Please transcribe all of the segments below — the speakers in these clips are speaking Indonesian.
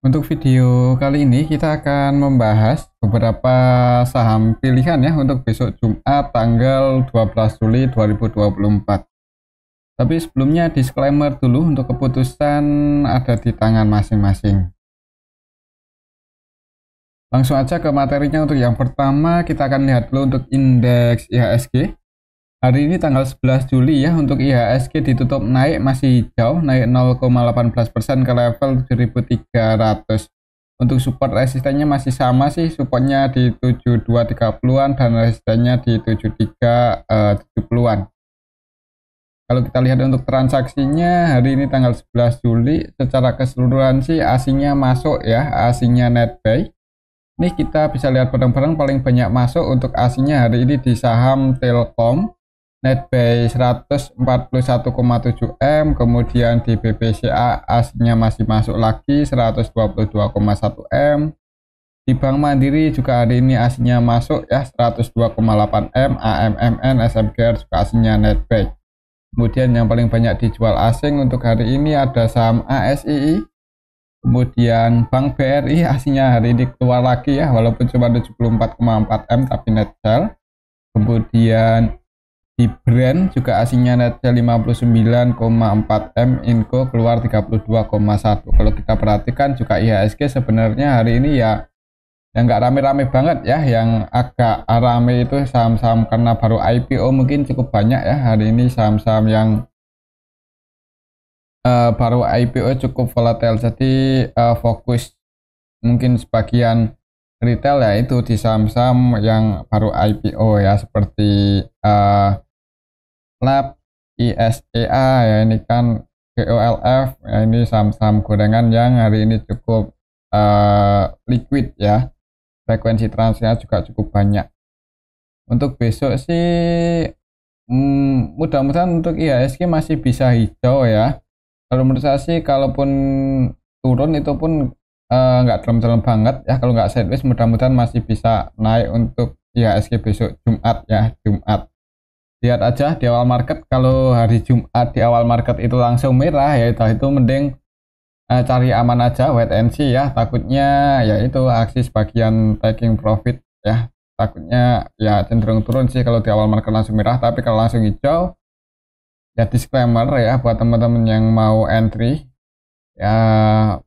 Untuk video kali ini kita akan membahas beberapa saham pilihan ya untuk besok Jumat tanggal 12 Juli 2024. Tapi sebelumnya disclaimer dulu, untuk keputusan ada di tangan masing-masing. Langsung aja ke materinya. Untuk yang pertama kita akan lihat dulu untuk indeks IHSG. Hari ini tanggal 11 Juli ya, untuk IHSG ditutup naik, masih hijau, naik 0,18% ke level 7.300. Untuk support resistennya masih sama sih, supportnya di 7230-an dan resistennya di 7370-an. Kalau kita lihat untuk transaksinya hari ini tanggal 11 Juli, secara keseluruhan sih asingnya masuk ya, asingnya net buy. Ini kita bisa lihat bareng-bareng paling banyak masuk untuk asingnya hari ini di saham Telkom, net buy 141,7 M, kemudian di BBCA asingnya masih masuk lagi 122,1 M. Di Bank Mandiri juga hari ini asingnya masuk ya 102,8 M, AMMN, SMGR juga asingnya net buy. Kemudian yang paling banyak dijual asing untuk hari ini ada saham ASII, kemudian Bank BRI asingnya hari ini keluar lagi ya, walaupun cuma 74,4 M tapi net sell. Kemudian di Brand juga asingnya net sell 59,4 M, Inco keluar 32,1. Kalau kita perhatikan juga IHSG sebenarnya hari ini ya yang nggak rame-rame banget ya, yang agak rame itu saham-saham karena baru IPO mungkin cukup banyak ya hari ini, saham-saham yang baru IPO cukup volatile, jadi fokus mungkin sebagian retail ya itu di saham-saham yang baru IPO ya, seperti Lab, ISEA ya, ini kan GOLF ya, ini saham-saham gorengan yang hari ini cukup liquid ya, frekuensi transfernya juga cukup banyak. Untuk besok sih mudah-mudahan untuk IHSG masih bisa hijau ya. Kalau menurut saya sih kalaupun turun itu pun nggak dalam-dalam banget ya, kalau nggak sideways mudah-mudahan masih bisa naik untuk IHSG besok Jumat ya, Jumat. Lihat aja di awal market, kalau hari Jumat di awal market itu langsung merah ya itu mending cari aman aja, wait and see ya, takutnya ya itu aksi sebagian taking profit ya, takutnya ya cenderung turun sih kalau di awal market langsung merah. Tapi kalau langsung hijau ya disclaimer ya buat teman-teman yang mau entry ya,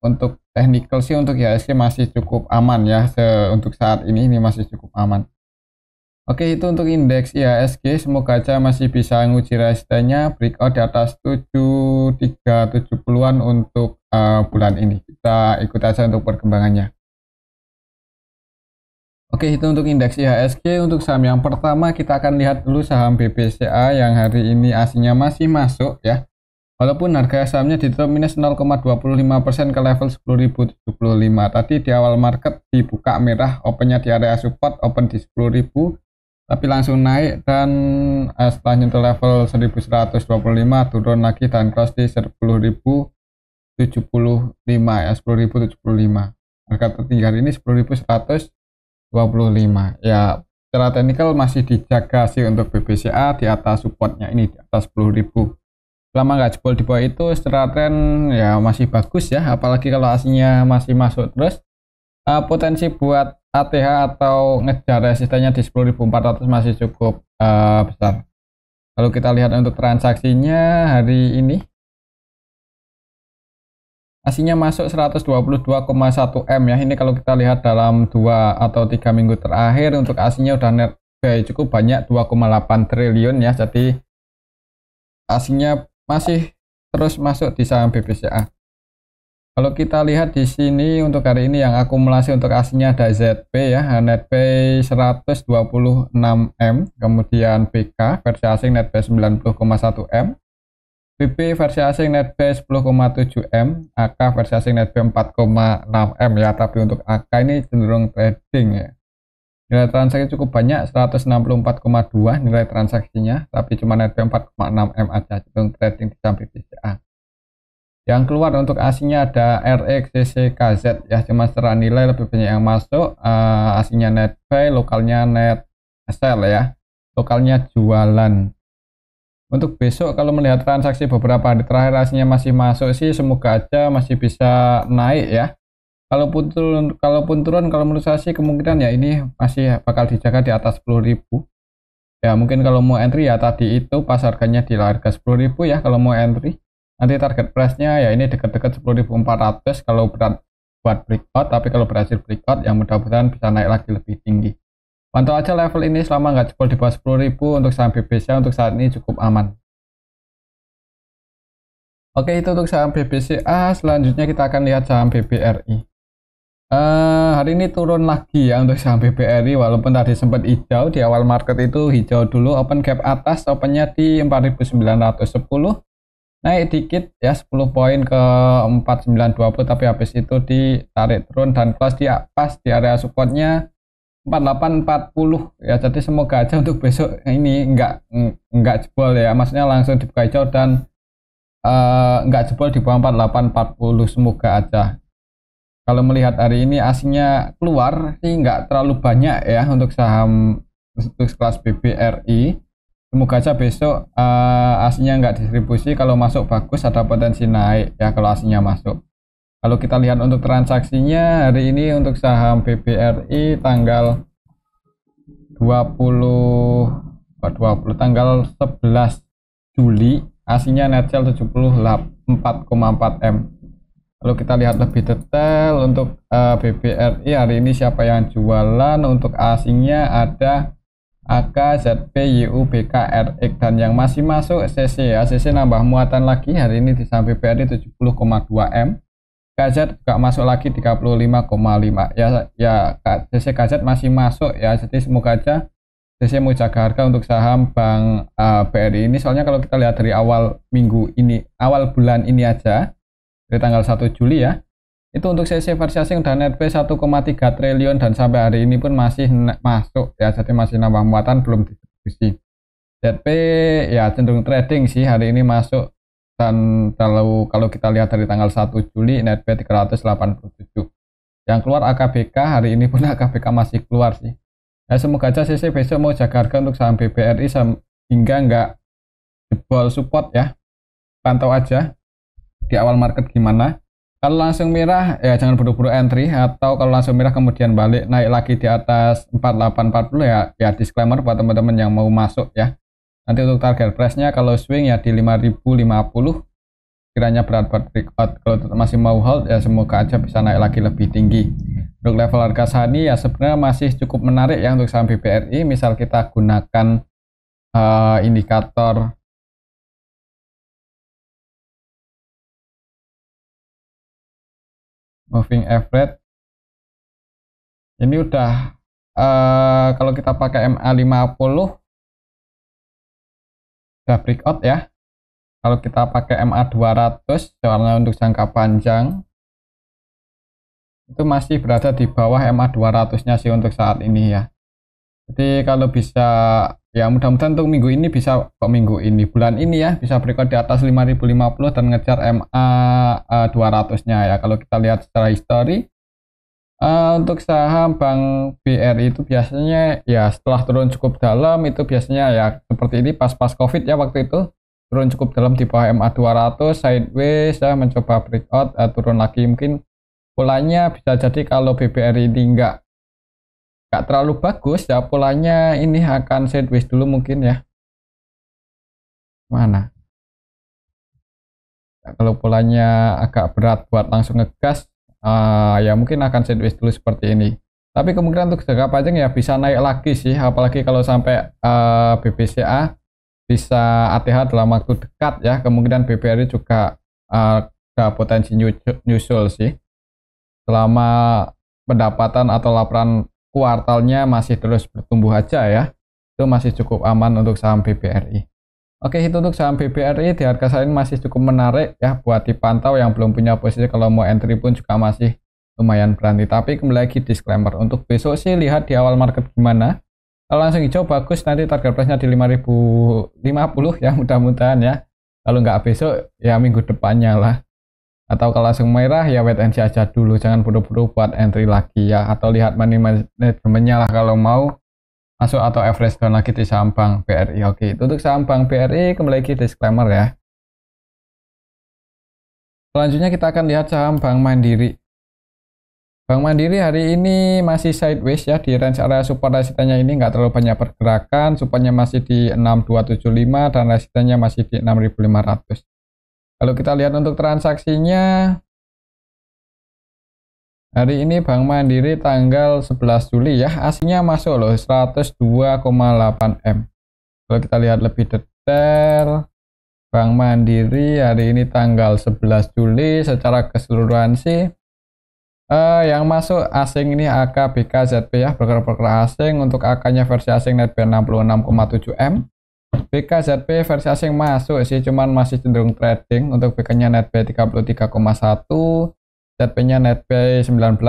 untuk technical sih untuk IHSG masih cukup aman ya, untuk saat ini masih cukup aman. Oke, itu untuk indeks IHSG, semoga aja masih bisa nguji resistennya breakout di atas 7370-an untuk bulan ini. Kita ikut aja untuk perkembangannya. Oke, itu untuk indeks IHSG. Untuk saham yang pertama kita akan lihat dulu saham BBCA yang hari ini asingnya masih masuk ya. Walaupun harga sahamnya ditutup minus 0,25% ke level 10.075. Tadi di awal market dibuka merah, opennya di area support, open di 10.000. Tapi langsung naik dan setelah nyentuh level 1125 turun lagi dan close di 10.075 ya, 10.075. Harga tertinggi hari ini 10.125 ya. Secara teknikal masih dijaga sih untuk BBCA di atas supportnya ini di atas 10.000. Selama nggak jebol di bawah itu secara tren ya masih bagus ya, apalagi kalau aslinya masih masuk terus. Potensi buat ATH atau ngejar resistennya di 10.400 masih cukup besar. Kalau kita lihat untuk transaksinya hari ini aslinya masuk 122,1 M ya. Ini kalau kita lihat dalam 2 atau 3 minggu terakhir untuk aslinya udah net buy cukup banyak 2,8 triliun ya. Jadi aslinya masih terus masuk di saham BBCA. Kalau kita lihat di sini untuk hari ini yang akumulasi untuk aslinya ada ZP ya, net buy 126 M, kemudian BK versi asing net buy 90,1 M, BP versi asing net buy 10,7 M, AK versi asing net buy 4,6 M ya. Tapi untuk AK ini cenderung trading ya. Nilai transaksi cukup banyak 164,2 nilai transaksinya, tapi cuma net buy 4,6 M aja, cenderung trading di saham BBCA. Yang keluar untuk asingnya ada RXCCKZ ya, cuma secara nilai lebih banyak yang masuk. Asingnya net buy, lokalnya net sell ya, lokalnya jualan. Untuk besok kalau melihat transaksi beberapa hari terakhir hasilnya masih masuk sih, semoga aja masih bisa naik ya. Kalaupun turun kalau menurut saya sih kemungkinan ya ini masih bakal dijaga di atas 10.000. Ya mungkin kalau mau entry ya tadi itu pas harganya di harga 10.000 ya kalau mau entry. Nanti target price-nya ya ini dekat-dekat 10.400 kalau berat buat breakout, tapi kalau berhasil breakout ya mudah-mudahan bisa naik lagi lebih tinggi. Pantau aja level ini selama nggak jebol di bawah 10.000 untuk saham BBCA untuk saat ini cukup aman. Oke, itu untuk saham BBCA. Selanjutnya kita akan lihat saham BBRI. Hari ini turun lagi ya untuk saham BBRI, walaupun tadi sempat hijau di awal market itu hijau dulu, open gap atas, opennya di 4.910, naik dikit ya 10 poin ke 4.920, tapi habis itu ditarik turun dan close di pas di area supportnya 4840 ya. Jadi semoga aja untuk besok ini enggak jebol ya, maksudnya langsung dibuka hijau dan enggak jebol di bawah 4840, semoga aja. Kalau melihat hari ini asingnya keluar sih enggak terlalu banyak ya untuk saham untuk kelas BBRI. Semoga aja besok asingnya enggak distribusi, kalau masuk bagus ada potensi naik ya kalau asingnya masuk. Kalau kita lihat untuk transaksinya hari ini untuk saham BBRI tanggal 20 tanggal 11 Juli aslinya net sell 74,4 M. Kalau kita lihat lebih detail untuk BBRI hari ini siapa yang jualan, untuk asingnya ada AK, ZP, YU, BK, RX, dan yang masih masuk CC ya. CC nambah muatan lagi hari ini di saham BBRI 70,2 M. KZ juga masuk lagi 35,5 ya CC KZ masih masuk ya, jadi semoga aja CC mau jaga harga untuk saham Bank BRI ini, soalnya kalau kita lihat dari awal bulan ini aja dari tanggal 1 Juli ya, itu untuk CC versi asing udah net B 1,3 triliun dan sampai hari ini pun masih masuk ya, jadi masih nambah muatan belum distribusi. ZP ya cenderung trading sih hari ini masuk, dan kalau kita lihat dari tanggal 1 Juli net B 387 yang keluar. AKBK hari ini pun AKBK masih keluar sih ya, semoga aja CC besok mau jaga harga untuk saham BBRI hingga nggak jebol support ya. Pantau aja di awal market gimana. Kalau langsung merah ya jangan buru-buru entry, atau kalau langsung merah kemudian balik naik lagi di atas 4840 ya disclaimer buat teman-teman yang mau masuk ya. Nanti untuk target price-nya kalau swing ya di 5050, kiranya berat buat breakout. Kalau masih mau hold ya semoga aja bisa naik lagi lebih tinggi. Untuk level harga saham ini ya sebenarnya masih cukup menarik ya untuk saham BBRI. Misal kita gunakan indikator moving average, ini udah kalau kita pakai MA50 udah breakout ya. Kalau kita pakai MA200 soalnya untuk jangka panjang itu masih berada di bawah MA200 nya sih untuk saat ini ya. Jadi kalau bisa ya mudah-mudahan untuk minggu ini bisa, bulan ini ya bisa breakout di atas 5050 dan ngejar MA200 nya ya. Kalau kita lihat secara histori untuk saham Bank BRI itu biasanya ya setelah turun cukup dalam itu biasanya ya seperti ini pas COVID ya, waktu itu turun cukup dalam di bawah MA200 sideways ya, mencoba breakout turun lagi. Mungkin polanya bisa jadi kalau BBRI ini nggak terlalu bagus ya, polanya ini akan sideways dulu mungkin ya. Mana ya, kalau polanya agak berat buat langsung ngegas ya mungkin akan sideways dulu seperti ini, tapi kemungkinan untuk jangka panjang ya bisa naik lagi sih, apalagi kalau sampai BBCA bisa ATH dalam waktu dekat ya. Kemungkinan BBRI juga ada potensi nyusul sih selama pendapatan atau laporan kuartalnya masih terus bertumbuh aja ya, itu masih cukup aman untuk saham BBRI. Oke, itu untuk saham BBRI di harga saat ini masih cukup menarik ya buat dipantau. Yang belum punya posisi kalau mau entry pun juga masih lumayan berani. Tapi kembali lagi disclaimer, untuk besok sih lihat di awal market gimana. Kalau langsung hijau bagus, nanti target price-nya di 5050 ya, mudah-mudahan ya. Kalau nggak besok ya minggu depannya lah. Atau kalau langsung merah ya wait and see aja dulu, jangan buru-buru buat entry lagi ya, atau lihat money managementnya lah kalau mau. masuk atau average down lagi di saham Bank BRI. Oke, itu untuk saham Bank BRI. Kembali lagi disclaimer ya. Selanjutnya kita akan lihat saham Bank Mandiri. Bank Mandiri hari ini masih sideways ya, di range area support resistennya ini nggak terlalu banyak pergerakan, supportnya masih di 6275 dan resistennya masih di 6500. Kalau kita lihat untuk transaksinya, hari ini Bank Mandiri tanggal 11 Juli ya, aslinya masuk loh 102,8 M. Kalau kita lihat lebih detail, Bank Mandiri hari ini tanggal 11 Juli secara keseluruhan sih yang masuk asing ini AK BKZP ya, broker-broker asing. Untuk AK-nya versi asing netbuy 66,7 M. BKZP versi asing masuk sih, cuman masih cenderung trading. Untuk BK-nya netbuy 33,1, ZP-nya netbuy 19,2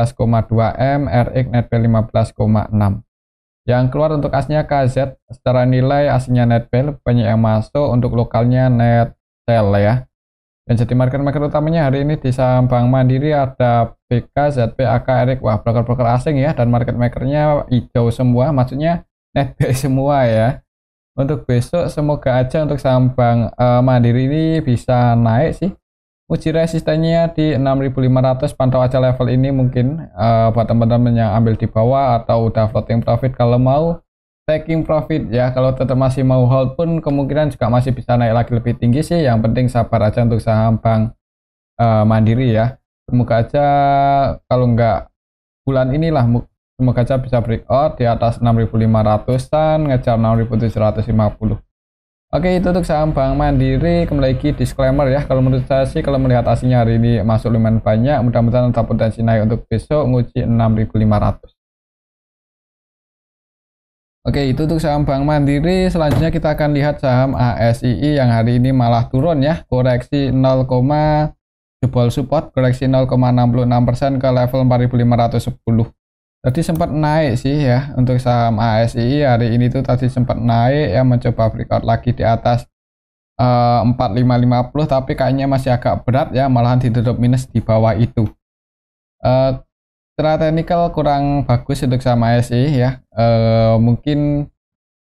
M, RX netbuy 15,6. Yang keluar untuk asnya KZ, secara nilai aslinya netbuy banyak yang masuk, untuk lokalnya net sell ya. Dan jadi market utamanya hari ini di saham Bank Mandiri ada BK, ZP, AK, RX. Wah, broker-broker asing ya, dan market makernya hijau semua, maksudnya netbuy semua ya. Untuk besok semoga aja untuk saham Bank Mandiri ini bisa naik sih. Uji resistennya di 6500, pantau aja level ini mungkin buat teman-teman yang ambil di bawah atau udah floating profit. Kalau mau taking profit ya, kalau tetap masih mau hold pun kemungkinan juga masih bisa naik lagi lebih tinggi sih. Yang penting sabar aja untuk saham Bank Mandiri ya. Semoga aja kalau nggak bulan inilah, semoga aja bisa breakout di atas 6500-an, ngejar 6750. Oke, itu untuk saham Bank Mandiri. Kembali lagi disclaimer ya, kalau menurut saya sih, kalau melihat aslinya hari ini masuk lumayan banyak, mudah-mudahan tetap potensi naik untuk besok nguji 6500. Oke, itu untuk saham Bank Mandiri. Selanjutnya kita akan lihat saham ASII yang hari ini malah turun ya, koreksi 0, jebol support, koreksi 0,66% ke level 4510. Tadi sempat naik sih ya untuk saham ASII hari ini tuh, tadi sempat naik ya, mencoba breakout lagi di atas 4550, tapi kayaknya masih agak berat ya, malahan ditutup minus di bawah itu. Secara teknikal kurang bagus untuk sama ASI ya. Mungkin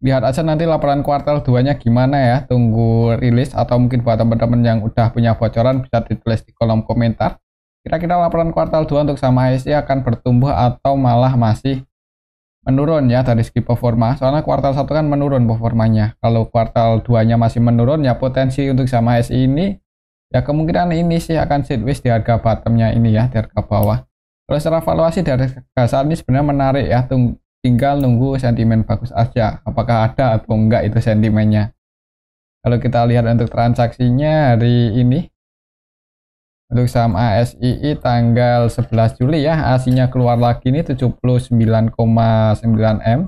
lihat aja nanti laporan kuartal 2-nya gimana ya, tunggu rilis, atau mungkin buat teman-teman yang udah punya bocoran bisa ditulis di kolom komentar. Kira-kira laporan kuartal 2 untuk sama ASI akan bertumbuh atau malah masih menurun ya dari segi performa. Soalnya kuartal 1 kan menurun performanya. Kalau kuartal 2-nya masih menurun ya, potensi untuk sama ASI ini ya kemungkinan ini sih akan sideways di harga bottomnya ini ya, di harga bawah. Kalau secara valuasi dari harga saat ini sebenarnya menarik ya, tinggal nunggu sentimen bagus aja, apakah ada atau enggak itu sentimennya. Kalau kita lihat untuk transaksinya hari ini, untuk saham ASII tanggal 11 Juli ya, aslinya keluar lagi ini 79,9 M.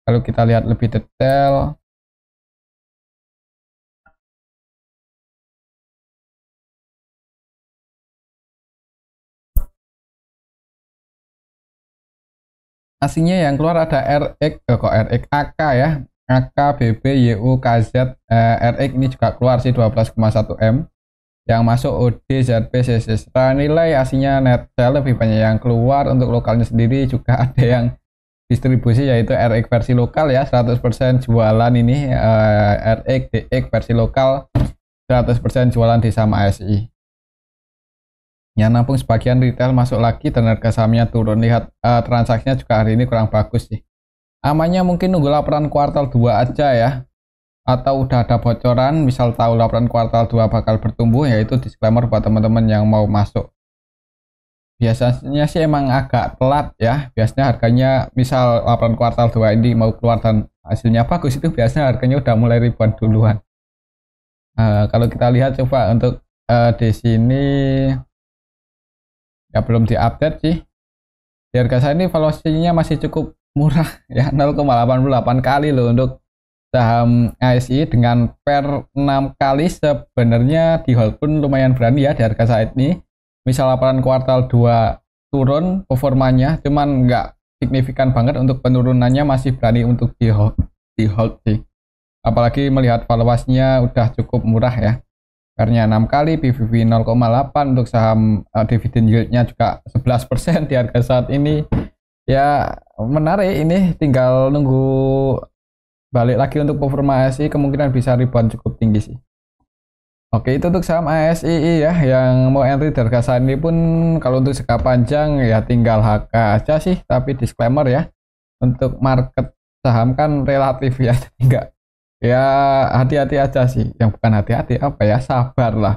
Kalau kita lihat lebih detail, aslinya yang keluar ada RX, RX AK ya, AK, BB, YU, KZ, RX ini juga keluar sih 12,1 M. Yang masuk OD, ZP, CC. Setelah nilai aslinya net sell lebih banyak yang keluar. Untuk lokalnya sendiri juga ada yang distribusi, yaitu RX versi lokal ya, 100% jualan ini, RX, DX versi lokal 100% jualan di saham ASI. Yang nampung sebagian retail masuk lagi dan harga sahamnya turun. Lihat transaksinya juga hari ini kurang bagus sih. Amannya mungkin nunggu laporan kuartal 2 aja ya, atau udah ada bocoran, misal tahu laporan kuartal 2 bakal bertumbuh, yaitu disclaimer buat teman-teman yang mau masuk. Biasanya sih emang agak telat ya, biasanya harganya misal laporan kuartal 2 ini mau keluar dan hasilnya bagus, itu biasanya harganya udah mulai ribuan duluan. Kalau kita lihat coba untuk di sini ya belum diupdate sih. Di harga saya ini valuasinya masih cukup murah ya, 0,88 kali loh untuk saham ASI, dengan per 6 kali sebenarnya di hold pun lumayan berani ya di harga saat ini. Misal laporan kuartal 2 turun performanya, cuman nggak signifikan banget, untuk penurunannya masih berani untuk di hold sih. Apalagi melihat valuasinya udah cukup murah ya. Karena 6 kali, PBV 0,8, untuk saham dividen yieldnya juga 11% di harga saat ini. Ya menarik, ini tinggal nunggu balik lagi untuk performa ASI, kemungkinan bisa rebound cukup tinggi sih. Oke, itu untuk saham ASII ya, yang mau entry dari saat ini pun kalau untuk jangka panjang ya tinggal HK aja sih, tapi disclaimer ya, untuk market saham kan relatif ya, jadi enggak ya, hati-hati aja sih, yang bukan hati-hati apa ya, sabar lah,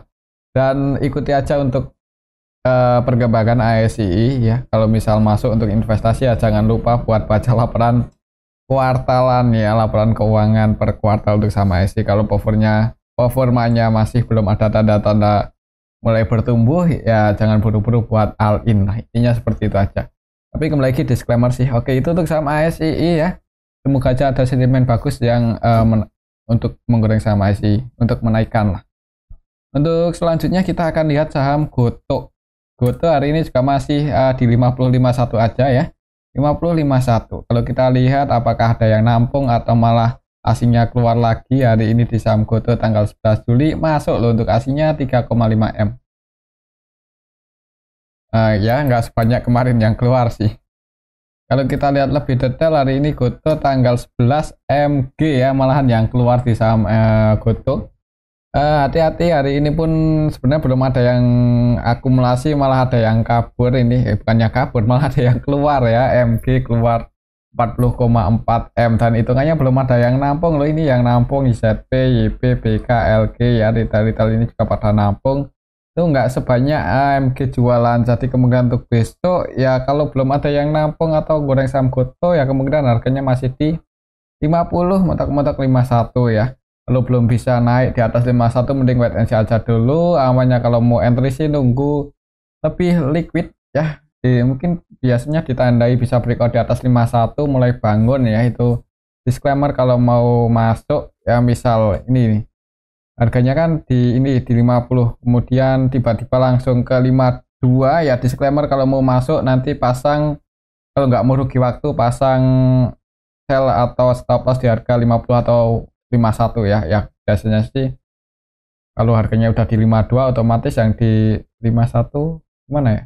dan ikuti aja untuk perkembangan ASII ya. Kalau misal masuk untuk investasi ya jangan lupa buat baca laporan kuartalan ya, laporan keuangan per kuartal untuk saham ASII. Kalau performanya masih belum ada tanda-tanda mulai bertumbuh ya jangan buru-buru buat all in lah, intinya seperti itu aja. Tapi kembali lagi disclaimer sih. Oke, itu untuk saham ASII ya, semoga aja ada sentimen bagus yang untuk menggoreng saham ASII untuk menaikkan lah. Untuk selanjutnya kita akan lihat saham GoTo. GoTo hari ini juga masih di 50.51 aja ya, 50.51. Kalau kita lihat apakah ada yang nampung atau malah asingnya keluar lagi hari ini di saham GoTo tanggal 11 Juli, masuk loh untuk asingnya 3,5 M. Ya nggak sebanyak kemarin yang keluar sih. Kalau kita lihat lebih detail hari ini GoTo tanggal 11 MG ya, malahan yang keluar di saham GoTo. Hati-hati, hari ini pun sebenarnya belum ada yang akumulasi, malah ada yang kabur ini, bukannya kabur, malah ada yang keluar ya, MG keluar 40,4 M, dan hitungannya belum ada yang nampung loh, ini yang nampung IZP, YP, BK, LG ya, retail-retail ini juga pada nampung, itu nggak sebanyak AMG jualan, jadi kemungkinan untuk besok ya kalau belum ada yang nampung atau goreng saham GoTo ya kemungkinan harganya masih di 50, mentok-mentok 51 ya. Kalau belum bisa naik di atas 51 mending wait and see aja dulu. Amannya kalau mau entry sih nunggu lebih liquid ya. Mungkin biasanya ditandai bisa breakout di atas 51 mulai bangun ya, itu disclaimer kalau mau masuk ya, misal ini nih, harganya kan di ini di 50 kemudian tiba-tiba langsung ke 52 ya, disclaimer kalau mau masuk nanti pasang, kalau nggak mau rugi waktu pasang sell atau stop loss di harga 50 atau 51 ya. Ya biasanya sih kalau harganya udah di 52 otomatis yang di 51 mana ya,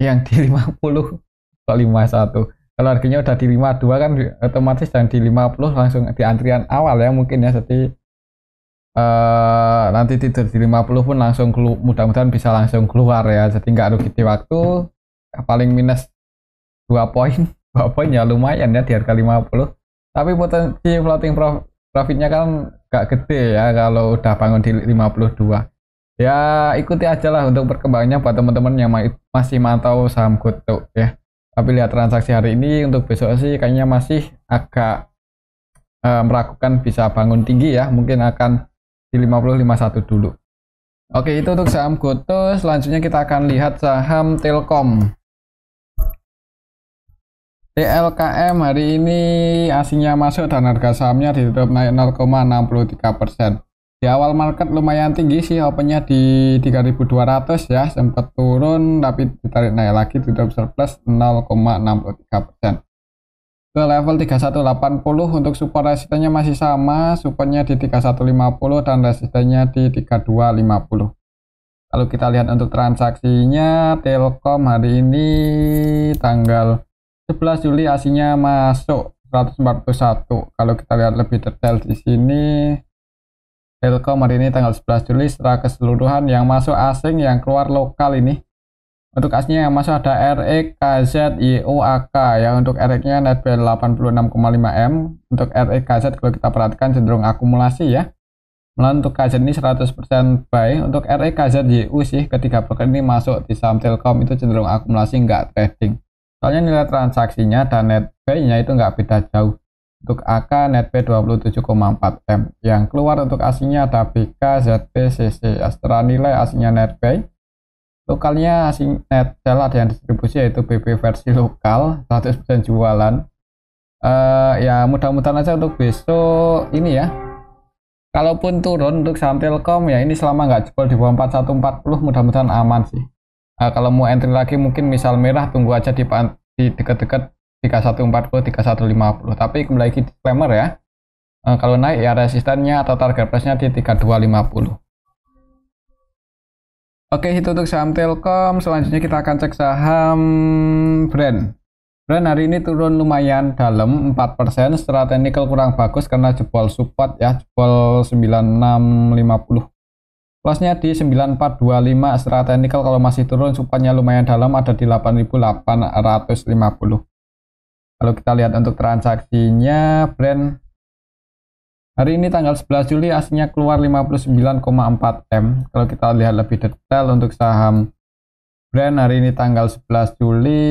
yang di 50 kok 51, kalau harganya udah di 52 kan otomatis yang di 50 langsung di antrian awal ya mungkin ya, jadi nanti tidur di 50 pun langsung mudah-mudahan bisa langsung keluar ya, jadi nggak rugi di waktu, paling minus 2 poin 2 poin ya lumayan ya di harga 50, tapi potensi floating profitnya kan gak gede ya kalau udah bangun di 52 ya. Ikuti aja lah untuk perkembangannya buat teman-teman yang masih mantau saham GoTo ya. Tapi lihat transaksi hari ini untuk besok sih kayaknya masih agak meragukan bisa bangun tinggi ya, mungkin akan di 50-51 dulu. Oke, itu untuk saham GoTo. Selanjutnya kita akan lihat saham Telkom. TLKM hari ini asingnya masuk dan harga sahamnya ditutup naik 0,63%. Di awal market lumayan tinggi sih, opennya di 3.200 ya, sempat turun tapi ditarik naik lagi, tutup surplus 0,63%. Ke level 3180 untuk support resistennya masih sama, supportnya di 3150 dan resistennya di 3250. Kalau kita lihat untuk transaksinya, Telkom hari ini tanggal 11 Juli asingnya masuk 141. Kalau kita lihat lebih detail di sini, Telkom hari ini tanggal 11 Juli secara keseluruhan yang masuk asing, yang keluar lokal ini. Untuk asingnya yang masuk ada RE, KZ, YO, AK ya. Untuk RE-nya netbuy 86,5 M. Untuk RE, KZ kalau kita perhatikan cenderung akumulasi ya. Malah untuk KZ ini 100% buy. Untuk RE, KZ, YU sih ketiga broker ini masuk di saham Telkom itu cenderung akumulasi, nggak trading. Soalnya nilai transaksinya dan netbuy-nya itu nggak beda jauh. Untuk AK netbuy 27,4 M. Yang keluar untuk asingnya ada BK, ZP, CC. Setelah nilai asingnya netbuy, lokalnya asing net sell ada yang distribusi yaitu BP versi lokal 100% jualan. Ya mudah-mudahan aja untuk besok ini ya. Kalaupun turun untuk saham Telkom ya ini selama nggak jebol di bawah 4140 mudah-mudahan aman sih. Kalau mau entry lagi mungkin misal merah tunggu aja di dekat-dekat 3140 3150. Tapi kembali lagi disclaimer ya. Kalau naik ya resistennya atau target price-nya di 3250. Oke, itu untuk saham Telkom. Selanjutnya kita akan cek saham Brand. Brand hari ini turun lumayan dalam 4%. Secara teknikal kurang bagus karena jebol support ya, jebol 9650. Plusnya di 9425. Secara teknikal kalau masih turun supportnya lumayan dalam, ada di 8850. Kalau kita lihat untuk transaksinya, Brand hari ini tanggal 11 Juli aslinya keluar 59,4 M. Kalau kita lihat lebih detail untuk saham Brand hari ini tanggal 11 Juli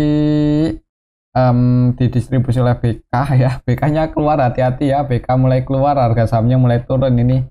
didistribusi oleh BK ya. BK-nya keluar, hati-hati ya. BK mulai keluar, harga sahamnya mulai turun ini.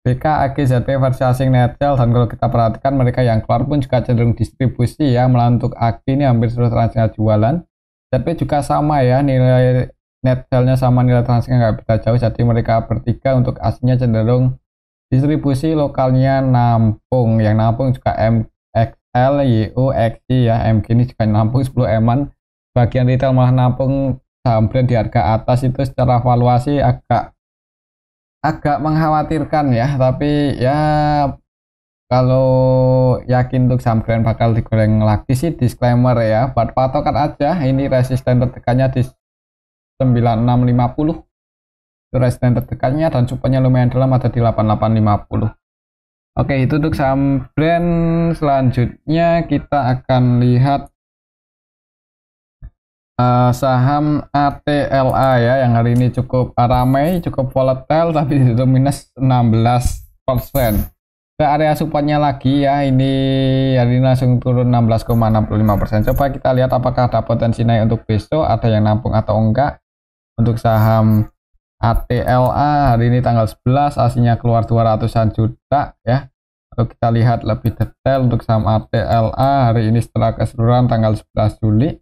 BK, AGZP versi asing Netcel, dan kalau kita perhatikan mereka yang keluar pun juga cenderung distribusi ya. Malah untuk AG ini hampir seluruh transaksinya jualan. ZP juga sama ya, nilai Netcelnya sama, nilai transaksinya nggak beda jauh, jadi mereka bertiga untuk aslinya cenderung distribusi, lokalnya nampung. Yang nampung juga MXL, YU, XI ya. MG ini juga nampung 10 M-an. Bagian retail malah nampung saham Brand di harga atas, itu secara valuasi agak mengkhawatirkan ya. Tapi ya kalau yakin untuk saham Brand bakal digoreng lagi sih, disclaimer ya, buat patokan aja. Ini resisten tertekannya di 9650, itu resisten tertekannya, dan supportnya lumayan dalam, ada di 8850. Oke, itu untuk saham Brand. Selanjutnya kita akan lihat saham ATLA ya, yang hari ini cukup ramai, cukup volatile, tapi itu minus 16%. Ke area supportnya lagi ya, ini hari ini langsung turun 16,65%. Coba kita lihat apakah ada potensi naik untuk besok, ada yang nampung atau enggak. Untuk saham ATLA hari ini tanggal 11 aslinya keluar 200-an juta ya. Kalau kita lihat lebih detail untuk saham ATLA hari ini setelah keseluruhan tanggal 11 Juli,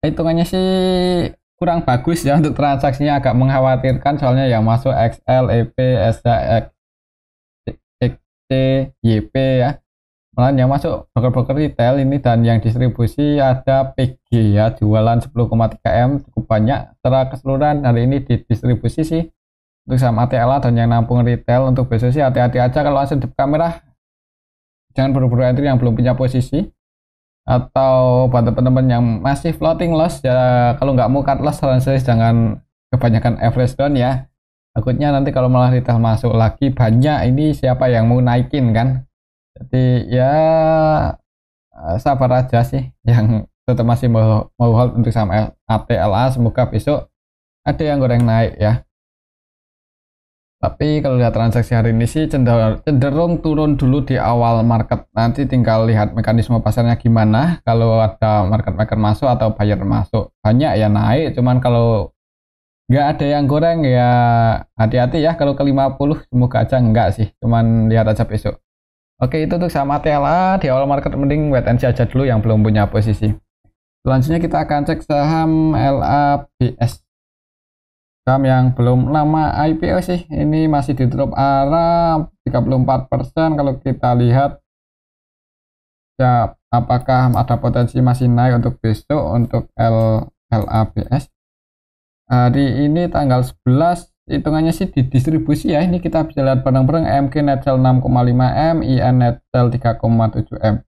hitungannya sih kurang bagus ya. Untuk transaksinya agak mengkhawatirkan, soalnya yang masuk XL, EP, SHX, XC, YP ya. Malah yang masuk broker-broker retail ini, dan yang distribusi ada PG ya, jualan 10,3 M, cukup banyak. Secara keseluruhan hari ini didistribusi sih untuk saham ATLA, dan yang nampung retail untuk besok sih hati-hati aja. Kalau langsung di kamera jangan buru-buru entry yang belum punya posisi, atau buat teman-teman yang masih floating loss ya, kalau nggak mau cut loss saran saya jangan kebanyakan average down ya. Takutnya nanti kalau malah retail masuk lagi banyak, ini siapa yang mau naikin kan. Jadi ya sabar aja sih, yang tetap masih mau hold untuk saham ATLA. Semoga besok ada yang goreng naik ya. Tapi kalau lihat transaksi hari ini sih cenderung turun dulu di awal market. Nanti tinggal lihat mekanisme pasarnya gimana. Kalau ada market maker masuk atau buyer masuk banyak ya naik. Cuman kalau nggak ada yang goreng ya hati-hati ya. Kalau ke 50 semoga aja enggak sih. Cuman lihat aja besok. Oke, itu untuk saham ATLA. Di awal market mending wait and see aja dulu yang belum punya posisi. Selanjutnya kita akan cek saham LABS. Saham yang belum lama IPO sih. Ini masih di drop arah 34%. Kalau kita lihat ya, apakah ada potensi masih naik untuk besok untuk LABS. Hari ini tanggal 11 hitungannya sih didistribusi ya. Ini kita bisa lihat bareng-bareng, MG Netcel 6,5 M, IN Netcel 3,7 M.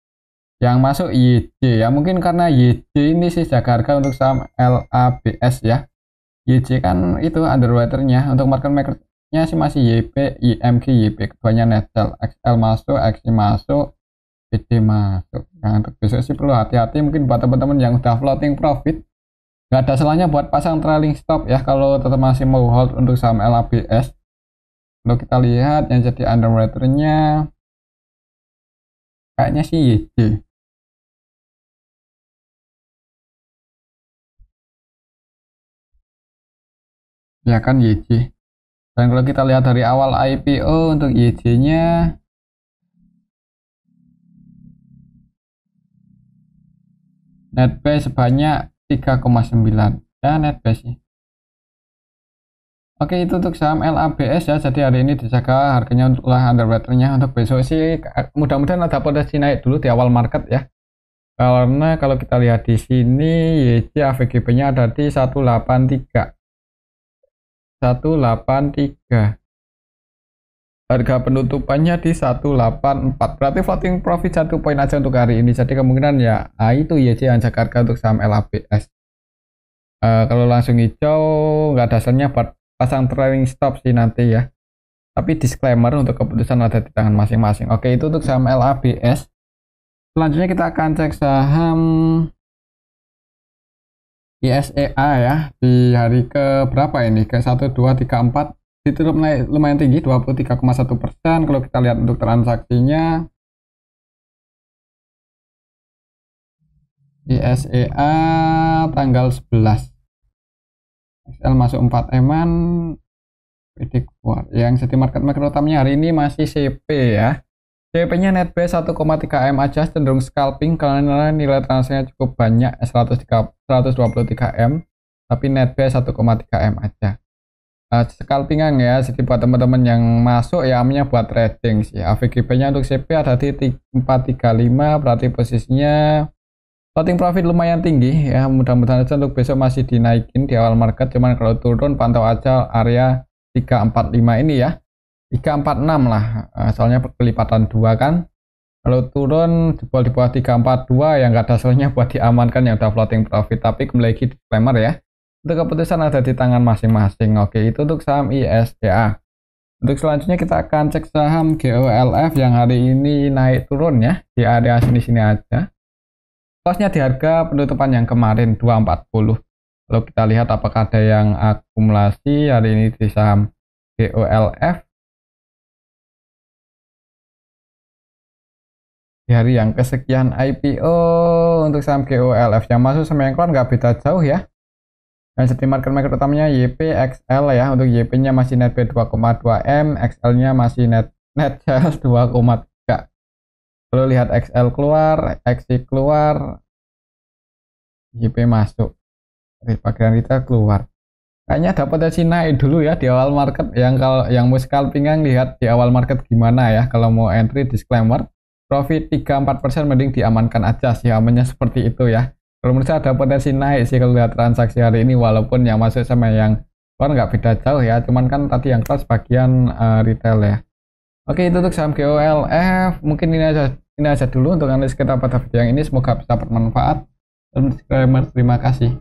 Yang masuk YJ ya, mungkin karena YJ ini sih jaga harga untuk saham LABS ya. YJ kan itu underwaternya. Untuk market makernya sih masih YP, IMG, YP, keduanya Netcel. XL masuk, XI masuk, BD masuk. Yang untuk besok sih perlu hati-hati, mungkin buat teman-teman yang udah floating profit nggak ada salahnya buat pasang trailing stop ya, kalau tetap masih mau hold untuk saham LABS. Kalau kita lihat yang jadi underwaternya kayaknya sih YJ. Ya kan YJ. Dan kalau kita lihat dari awal IPO untuk YJ-nya net buy sebanyak 3,9 ya, net buy sih. Oke, itu untuk saham LABS ya. Jadi hari ini dijaga harganya untuk underwaternya. Untuk besok sih mudah-mudahan ada potensi naik dulu di awal market ya. Karena kalau kita lihat di sini YJ AVGB-nya ada di 183. Harga penutupannya di 184. Berarti floating profit 1 poin aja untuk hari ini. Jadi kemungkinan ya itu IHC yang jaga harga untuk saham LABS. Kalau langsung hijau nggak ada dasarnya buat pasang trailing stop sih nanti ya. Tapi disclaimer untuk keputusan ada di tangan masing-masing. Oke, itu untuk saham LABS. Selanjutnya kita akan cek saham ISEA ya. Di hari ke berapa ini? Ke 1, 2, 3, 4. Ditutup naik lumayan tinggi 23,1%. Kalau kita lihat untuk transaksinya ISEA tanggal 11 XL masuk 4 eman, PD keluar. Yang city market maker utamanya hari ini masih CP ya. CP nya net B 1,3 M aja, cenderung scalping karena nilai transaksinya cukup banyak 123 M, tapi net B 1,3 M aja. Scalpingan ya, jadi buat teman-teman yang masuk ya amnya buat trading sih. AVGB nya untuk CP ada di 435, berarti posisinya floating profit lumayan tinggi ya. Mudah-mudahan aja untuk besok masih dinaikin di awal market, cuman kalau turun pantau aja area 345 ini ya, 346 lah, soalnya kelipatan 2 kan. Kalau turun jebol di bawah 342 yang nggak ada soalnya buat diamankan yang udah floating profit. Tapi kembali lagi disclaimer ya, untuk keputusan ada di tangan masing-masing. Oke, itu untuk saham ISEA. Untuk selanjutnya kita akan cek saham GOLF yang hari ini naik turun ya, di area sini-sini aja. Close-nya di harga penutupan yang kemarin 240. Kalau kita lihat apakah ada yang akumulasi hari ini di saham GOLF. Di hari yang kesekian IPO untuk saham GOLF yang masuk sama yang keluar nggak beda jauh ya. Dan city market maker utamanya YP, XL ya. Untuk YP nya masih net B 2,2 M, XL nya masih net sales 2,3. Kalau lihat XL keluar, XC keluar, YP masuk. Dari bagian kita keluar. Kayaknya ada potensi naik dulu ya di awal market. Yang mau scalpingan lihat di awal market gimana ya. Kalau mau entry disclaimer, profit 3-4% mending diamankan aja sih, amannya seperti itu ya. Kalau menurut saya ada potensi naik sih kalau lihat transaksi hari ini, walaupun yang masuk sama yang keluar nggak beda jauh ya, cuman kan tadi yang keluar sebagian retail ya. Oke, itu untuk saham GOLF. Mungkin ini aja dulu untuk analis kita pada video yang ini, semoga bisa bermanfaat. Dan disclaimer, terima kasih.